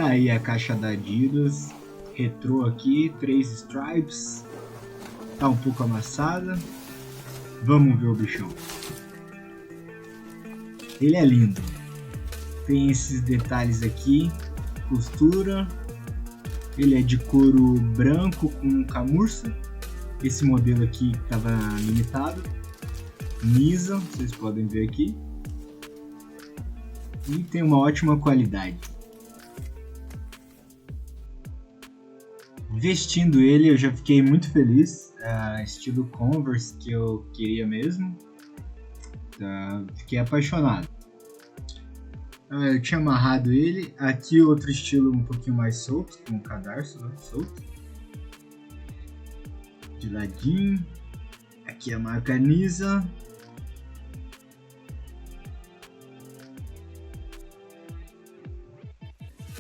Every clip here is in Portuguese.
Tá aí a caixa da Adidas, retrô aqui, 3 stripes, tá um pouco amassada. Vamos ver o bichão. Ele é lindo, tem esses detalhes aqui, costura, ele é de couro branco com camurça. Esse modelo aqui estava limitado, Nisa, vocês podem ver aqui, e tem uma ótima qualidade. Vestindo ele eu já fiquei muito feliz, estilo Converse que eu queria mesmo, fiquei apaixonado. Eu tinha amarrado ele, aqui outro estilo um pouquinho mais solto, com o cadarço, né, solto, de ladinho. Aqui a marca Nisa.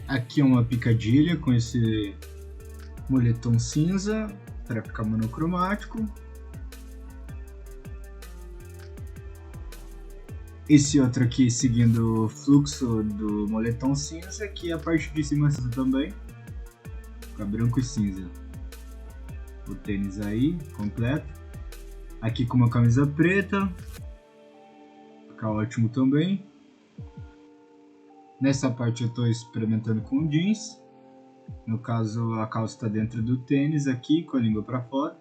Aqui uma picadilha com esse moletom cinza para ficar monocromático. Esse outro aqui seguindo o fluxo do moletom cinza, aqui a parte de cima cinza também, fica branco e cinza. O tênis aí completo. Aqui com uma camisa preta, fica ótimo também. Nessa parte eu estou experimentando com jeans. No caso a calça está dentro do tênis aqui, com a língua para fora.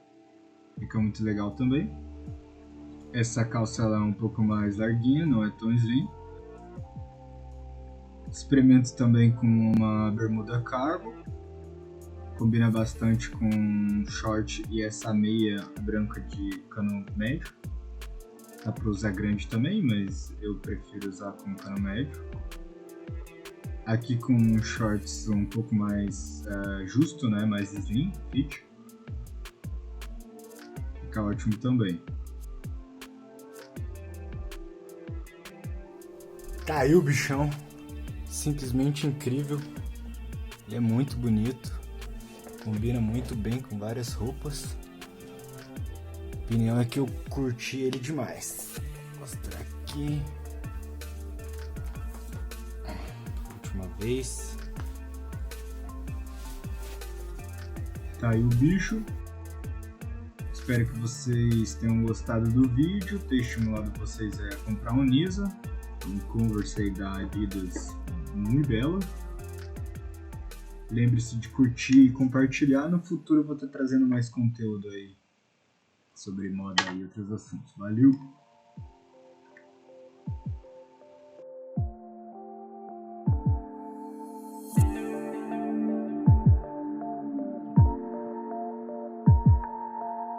Fica muito legal também. Essa calça ela é um pouco mais larguinha, não é tão slim. Experimento também com uma bermuda cargo. Combina bastante com short e essa meia branca de cano médio. Dá para usar grande também, mas eu prefiro usar com cano médio. Aqui com shorts um pouco mais justo, né? Mais slim, fit. Fica ótimo também. Tá aí o bichão. Simplesmente incrível. Ele é muito bonito. Combina muito bem com várias roupas. A opinião é que eu curti ele demais. Vou mostrar aqui. Última vez. Tá aí o bicho. Espero que vocês tenham gostado do vídeo. Ter estimulado vocês a comprar um Nisa. Um Converse aí da Adidas muito belo. Lembre-se de curtir e compartilhar. No futuro eu vou estar trazendo mais conteúdo aí sobre moda e outros assuntos. Valeu!